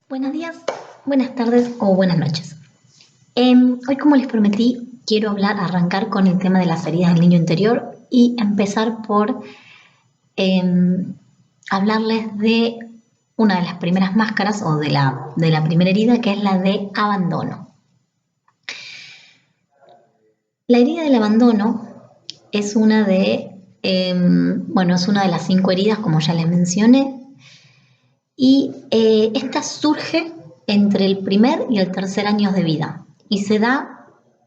Buenos días, buenas tardes o buenas noches. Hoy, como les prometí, quiero arrancar con el tema de las heridas del niño interior y empezar por hablarles de una de las primeras máscaras o de la primera herida, que es la de abandono. La herida del abandono es una de las 5 heridas, como ya les mencioné, y esta surge entre el primer y el tercer año de vida y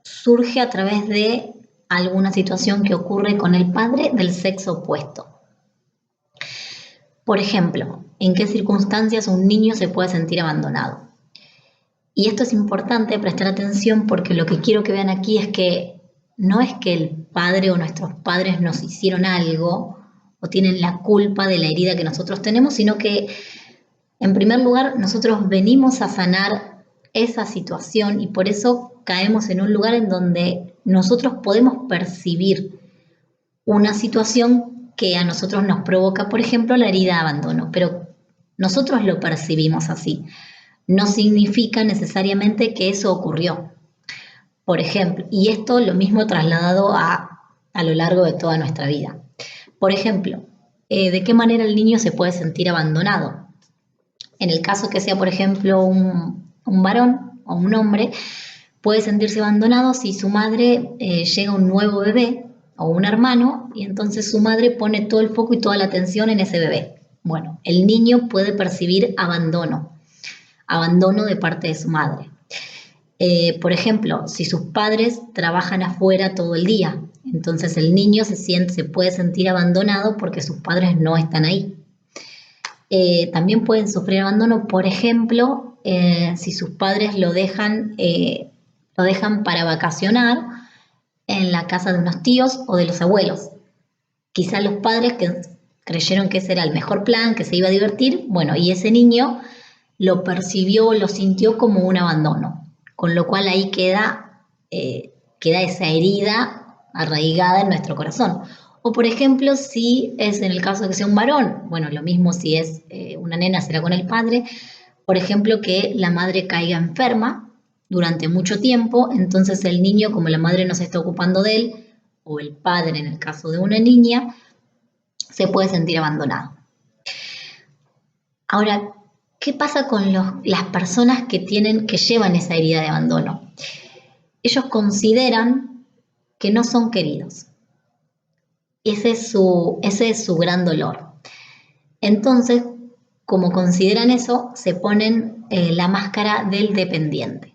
surge a través de alguna situación que ocurre con el padre del sexo opuesto. Por ejemplo, ¿en qué circunstancias un niño se puede sentir abandonado? Y esto es importante prestar atención, porque lo que quiero que vean aquí es que no es que el padre o nuestros padres nos hicieron algo o tienen la culpa de la herida que nosotros tenemos, sino que en primer lugar, nosotros venimos a sanar esa situación y por eso caemos en un lugar en donde nosotros podemos percibir una situación que a nosotros nos provoca, por ejemplo, la herida de abandono, pero nosotros lo percibimos así. No significa necesariamente que eso ocurrió. Por ejemplo, y esto lo mismo trasladado a lo largo de toda nuestra vida. Por ejemplo, ¿de qué manera el niño se puede sentir abandonado? En el caso que sea, por ejemplo, un varón o un hombre, puede sentirse abandonado si su madre llega un nuevo bebé o un hermano y entonces su madre pone todo el foco y toda la atención en ese bebé. Bueno, el niño puede percibir abandono de parte de su madre. Por ejemplo, si sus padres trabajan afuera todo el día, entonces el niño se puede sentir abandonado porque sus padres no están ahí. También pueden sufrir abandono, por ejemplo, si sus padres lo dejan para vacacionar en la casa de unos tíos o de los abuelos. Quizá los padres que creyeron que ese era el mejor plan, que se iba a divertir, bueno, y ese niño lo percibió, lo sintió como un abandono, con lo cual ahí queda esa herida arraigada en nuestro corazón. O por ejemplo, si es en el caso de que sea un varón, bueno, lo mismo si es una nena será con el padre, por ejemplo, que la madre caiga enferma durante mucho tiempo, entonces el niño, como la madre no se está ocupando de él, o el padre en el caso de una niña, se puede sentir abandonado. Ahora, ¿qué pasa con las personas que llevan esa herida de abandono? Ellos consideran que no son queridos. Ese es su gran dolor. Entonces, como consideran eso, se ponen la máscara del dependiente.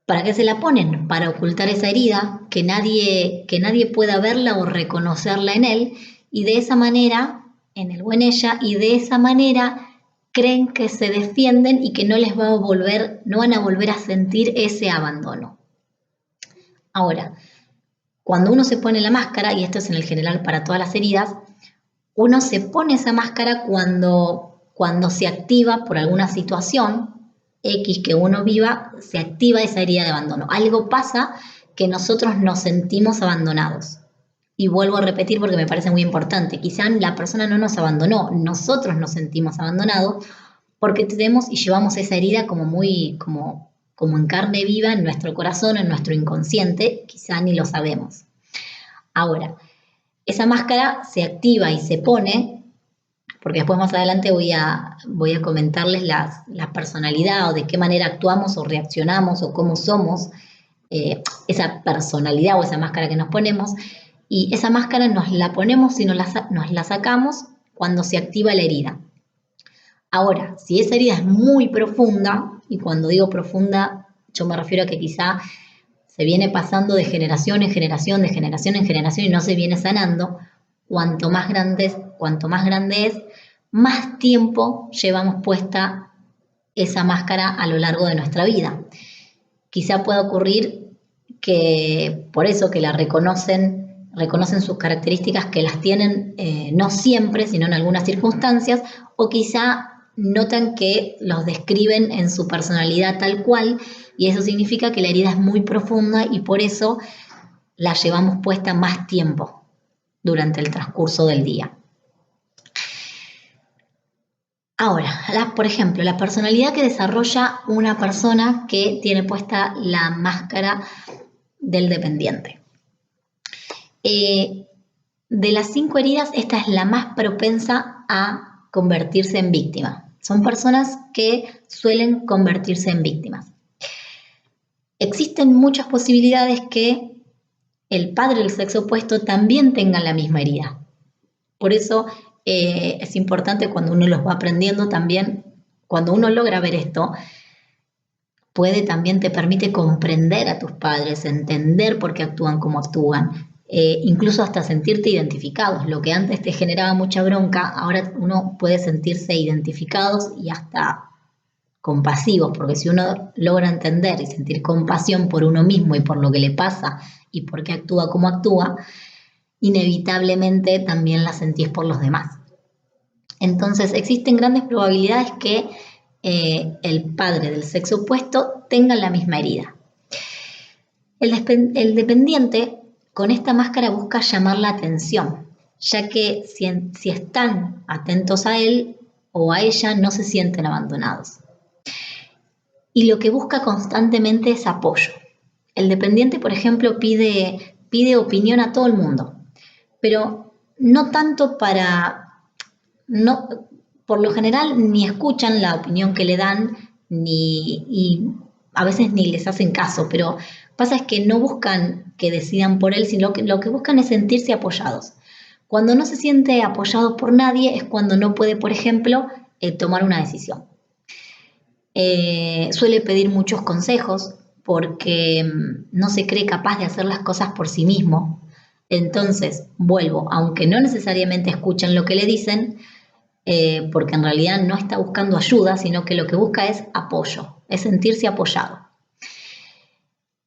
¿Para qué se la ponen? Para ocultar esa herida, que nadie pueda verla o reconocerla en él, y de esa manera, en él o en ella, y de esa manera creen que se defienden y que no van a volver a sentir ese abandono. Ahora, cuando uno se pone la máscara, y esto es en el general para todas las heridas, uno se pone esa máscara cuando se activa por alguna situación X que uno viva, se activa esa herida de abandono. Algo pasa que nosotros nos sentimos abandonados. Y vuelvo a repetir porque me parece muy importante. Quizá la persona no nos abandonó, nosotros nos sentimos abandonados porque tenemos y llevamos esa herida como en carne viva en nuestro corazón, en nuestro inconsciente, quizá ni lo sabemos. Ahora, esa máscara se activa y se pone, porque después más adelante voy a comentarles la personalidad o de qué manera actuamos o reaccionamos o cómo somos, esa personalidad o esa máscara que nos ponemos, y esa máscara nos la ponemos y nos la sacamos cuando se activa la herida. Ahora, si esa herida es muy profunda, y cuando digo profunda, yo me refiero a que quizá se viene pasando de generación en generación, de generación en generación y no se viene sanando, cuanto más grande es, más tiempo llevamos puesta esa máscara a lo largo de nuestra vida. Quizá pueda ocurrir que por eso que la reconocen sus características, que las tienen no siempre, sino en algunas circunstancias, o quizá notan que los describen en su personalidad tal cual, y eso significa que la herida es muy profunda y por eso la llevamos puesta más tiempo durante el transcurso del día. Ahora, por ejemplo, la personalidad que desarrolla una persona que tiene puesta la máscara del dependiente. De las 5 heridas, esta es la más propensa a convertirse en víctima. Son personas que suelen convertirse en víctimas. Existen muchas posibilidades que el padre del sexo opuesto también tenga la misma herida. Por eso es importante cuando uno los va aprendiendo también, cuando uno logra ver esto, te permite comprender a tus padres, entender por qué actúan como actúan, incluso hasta sentirte identificados. Lo que antes te generaba mucha bronca, ahora uno puede sentirse identificados y hasta compasivos, porque si uno logra entender y sentir compasión por uno mismo y por lo que le pasa y por qué actúa como actúa, inevitablemente también la sentís por los demás. Entonces existen grandes probabilidades que el padre del sexo opuesto tenga la misma herida. El dependiente con esta máscara busca llamar la atención, ya que si están atentos a él o a ella no se sienten abandonados. Y lo que busca constantemente es apoyo. El dependiente, por ejemplo, pide opinión a todo el mundo, pero no tanto por lo general ni escuchan la opinión que le dan, y a veces ni les hacen caso, pero pasa es que no buscan que decidan por él, sino que lo que buscan es sentirse apoyados. Cuando no se siente apoyado por nadie es cuando no puede, por ejemplo, tomar una decisión. Suele pedir muchos consejos porque no se cree capaz de hacer las cosas por sí mismo. Entonces, aunque no necesariamente escuchan lo que le dicen, porque en realidad no está buscando ayuda, sino que lo que busca es apoyo, es sentirse apoyado.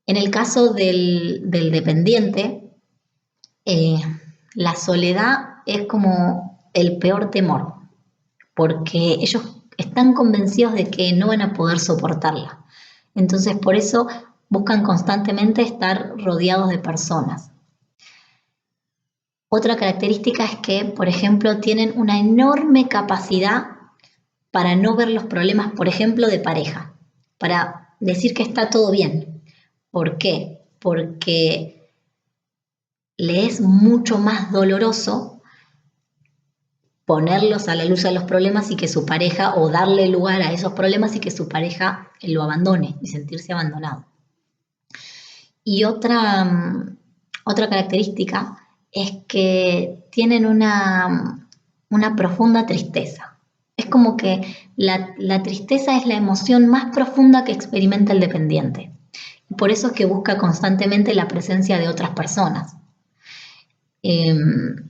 En el caso del dependiente, la soledad es como el peor temor, porque ellos están convencidos de que no van a poder soportarla. Entonces, por eso buscan constantemente estar rodeados de personas. Otra característica es que, por ejemplo, tienen una enorme capacidad para no ver los problemas, por ejemplo, de pareja, para decir que está todo bien. ¿Por qué? Porque le es mucho más doloroso ponerlos a la luz a los problemas y que su pareja, o darle lugar a esos problemas y que su pareja lo abandone y sentirse abandonado. Y otra característica es que tienen una profunda tristeza. Es como que la tristeza es la emoción más profunda que experimenta el dependiente. Y por eso es que busca constantemente la presencia de otras personas. El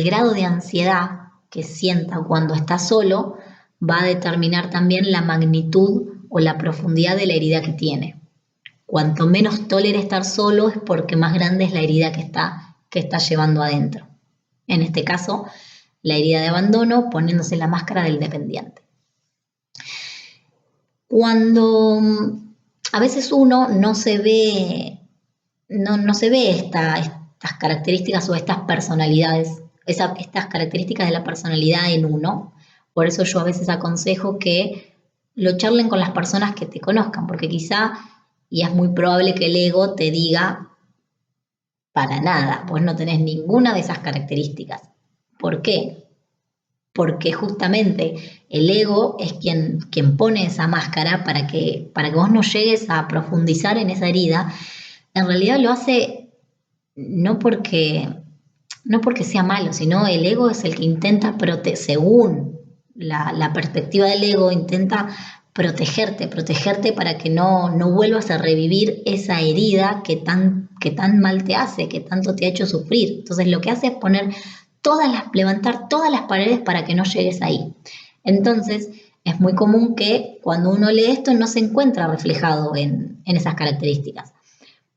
grado de ansiedad que sienta cuando está solo va a determinar también la magnitud o la profundidad de la herida que tiene. Cuanto menos tolera estar solo es porque más grande es la herida que está llevando adentro. En este caso, la herida de abandono, poniéndose la máscara del dependiente. Cuando a veces uno no se ve estas características o estas personalidades, estas características de la personalidad en uno, por eso yo a veces aconsejo que lo charlen con las personas que te conozcan, porque quizá, y es muy probable que el ego te diga, para nada, pues no tenés ninguna de esas características. ¿Por qué? Porque justamente el ego es quien pone esa máscara para que vos no llegues a profundizar en esa herida. En realidad lo hace no porque sea malo, sino el ego es el que intenta según la perspectiva del ego, intenta protegerte para que no vuelvas a revivir esa herida que tan mal te hace, que tanto te ha hecho sufrir. Entonces lo que hace es levantar todas las paredes para que no llegues ahí. Entonces es muy común que cuando uno lee esto no se encuentra reflejado en esas características.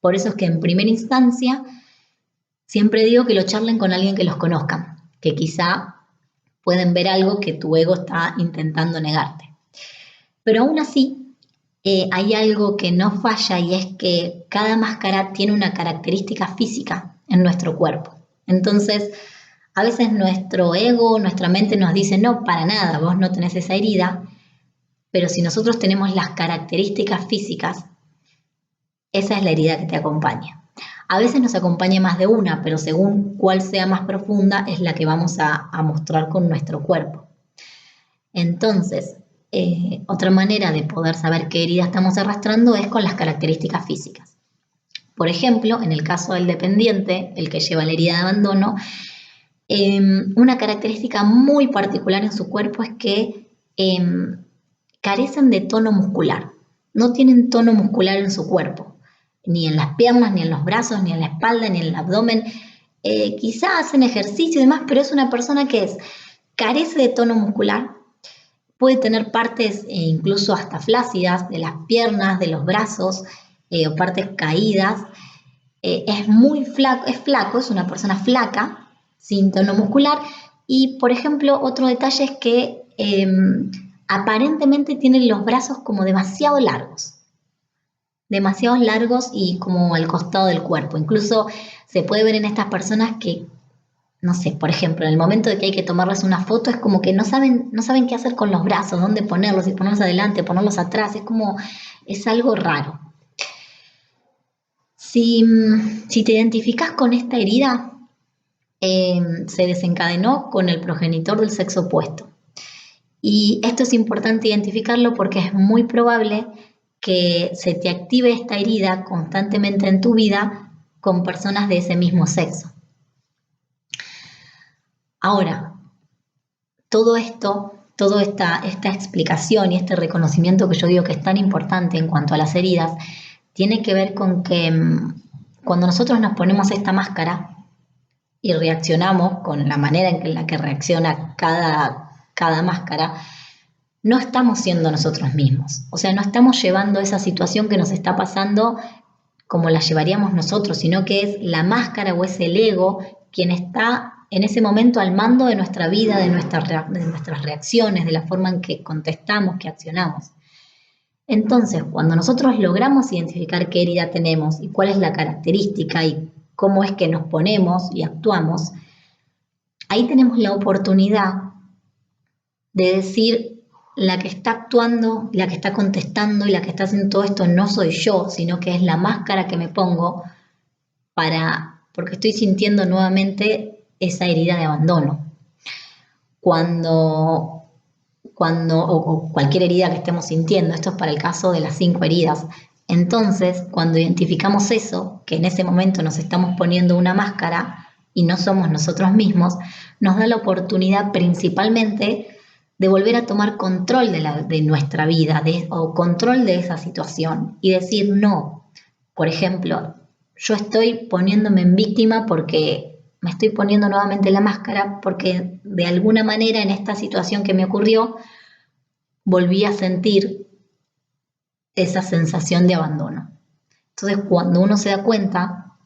Por eso es que en primera instancia siempre digo que lo charlen con alguien que los conozcan, que quizá pueden ver algo que tu ego está intentando negarte. Pero aún así, hay algo que no falla, y es que cada máscara tiene una característica física en nuestro cuerpo. Entonces, A veces nuestro ego, nuestra mente nos dice, no, para nada, vos no tenés esa herida, pero si nosotros tenemos las características físicas, esa es la herida que te acompaña. A veces nos acompaña más de una, pero según cuál sea más profunda es la que vamos a mostrar con nuestro cuerpo. Entonces, otra manera de poder saber qué herida estamos arrastrando es con las características físicas. Por ejemplo, en el caso del dependiente, el que lleva la herida de abandono, una característica muy particular en su cuerpo es que carecen de tono muscular. No tienen tono muscular en su cuerpo, ni en las piernas, ni en los brazos, ni en la espalda, ni en el abdomen. Quizá hacen ejercicio y demás, pero es una persona que carece de tono muscular. Puede tener partes incluso hasta flácidas de las piernas, de los brazos, o partes caídas. Es muy flaco, es una persona flaca, sin tono muscular. Y, por ejemplo, otro detalle es que aparentemente tienen los brazos como demasiado largos y como al costado del cuerpo. Incluso se puede ver en estas personas que, no sé, por ejemplo, en el momento de que hay que tomarles una foto es como que no saben qué hacer con los brazos, dónde ponerlos, si ponerlos adelante, ponerlos atrás, es algo raro. Si te identificas con esta herida, se desencadenó con el progenitor del sexo opuesto. Y esto es importante identificarlo porque es muy probable que se te active esta herida constantemente en tu vida con personas de ese mismo sexo. Ahora, todo esto, toda esta explicación y este reconocimiento que yo digo que es tan importante en cuanto a las heridas, tiene que ver con que cuando nosotros nos ponemos esta máscara y reaccionamos con la manera en la que reacciona cada máscara, no estamos siendo nosotros mismos. O sea, no estamos llevando esa situación que nos está pasando como la llevaríamos nosotros, sino que es la máscara o es el ego quien está en ese momento al mando de nuestra vida, de nuestras reacciones, de la forma en que contestamos, que accionamos. Entonces, cuando nosotros logramos identificar qué herida tenemos y cuál es la característica y cómo es que nos ponemos y actuamos, ahí tenemos la oportunidad de decir, la que está actuando, la que está contestando y la que está haciendo todo esto no soy yo, sino que es la máscara que me pongo porque estoy sintiendo nuevamente esa herida de abandono. O cualquier herida que estemos sintiendo, esto es para el caso de las 5 heridas. Entonces, cuando identificamos eso, que en ese momento nos estamos poniendo una máscara y no somos nosotros mismos, nos da la oportunidad principalmente de volver a tomar control de nuestra vida o control de esa situación y decir no. Por ejemplo, yo estoy poniéndome en víctima porque me estoy poniendo nuevamente la máscara porque de alguna manera en esta situación que me ocurrió volví a sentir esa sensación de abandono. Entonces, cuando uno se da cuenta,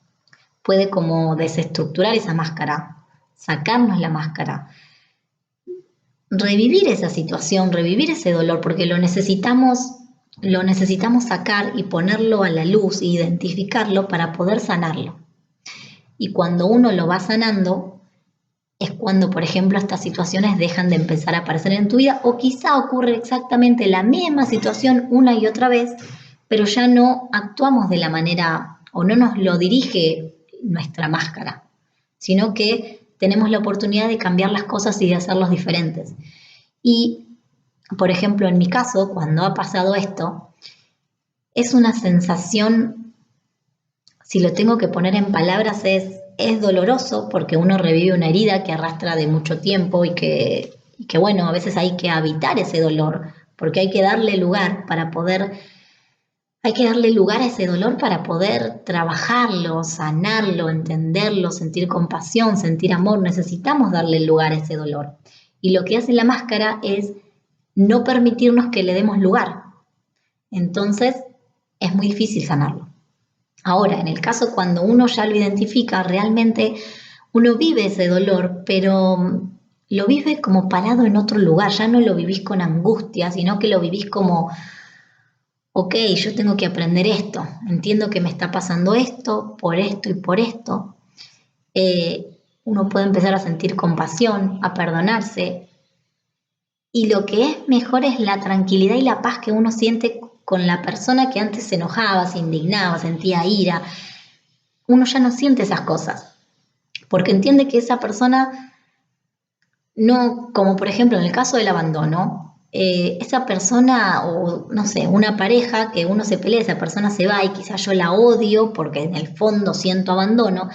puede como desestructurar esa máscara, sacarnos la máscara, revivir esa situación, revivir ese dolor, porque lo necesitamos sacar y ponerlo a la luz e identificarlo para poder sanarlo. Y cuando uno lo va sanando, es cuando, por ejemplo, estas situaciones dejan de empezar a aparecer en tu vida, o quizá ocurre exactamente la misma situación una y otra vez, pero ya no actuamos de la manera, o no nos lo dirige nuestra máscara, sino que tenemos la oportunidad de cambiar las cosas y de hacerlos diferentes. Y, por ejemplo, en mi caso, cuando ha pasado esto, es una sensación, si lo tengo que poner en palabras, es doloroso porque uno revive una herida que arrastra de mucho tiempo y que bueno, a veces hay que habitar ese dolor, porque hay que darle lugar a ese dolor para poder trabajarlo, sanarlo, entenderlo, sentir compasión, sentir amor. Necesitamos darle lugar a ese dolor. Y lo que hace la máscara es no permitirnos que le demos lugar. Entonces, es muy difícil sanarlo. Ahora, en el caso cuando uno ya lo identifica, realmente uno vive ese dolor, pero lo vive como parado en otro lugar. Ya no lo vivís con angustia, sino que lo vivís como, ok, yo tengo que aprender esto, entiendo que me está pasando esto y por esto. uno puede empezar a sentir compasión, a perdonarse. Y lo que es mejor es la tranquilidad y la paz que uno siente con la persona que antes se enojaba, se indignaba, sentía ira. Uno ya no siente esas cosas, porque entiende que esa persona no, como por ejemplo en el caso del abandono, esa persona o no sé, una pareja que uno se pelea, esa persona se va y quizás yo la odio porque en el fondo siento abandono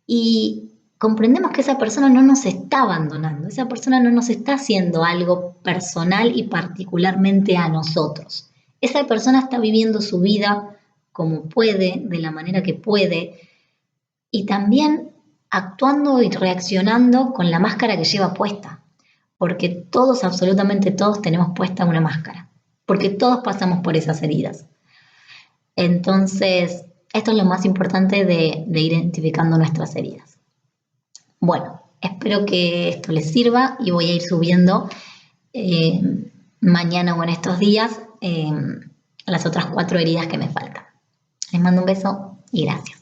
y comprendemos que esa persona no nos está abandonando, esa persona no nos está haciendo algo personal y particularmente a nosotros. Esa persona está viviendo su vida como puede, de la manera que puede y también actuando y reaccionando con la máscara que lleva puesta, porque todos, absolutamente todos, tenemos puesta una máscara, porque todos pasamos por esas heridas. Entonces, esto es lo más importante de ir identificando nuestras heridas. Bueno, espero que esto les sirva y voy a ir subiendo eh, mañana o en estos días las otras 4 heridas que me faltan. Les mando un beso y gracias.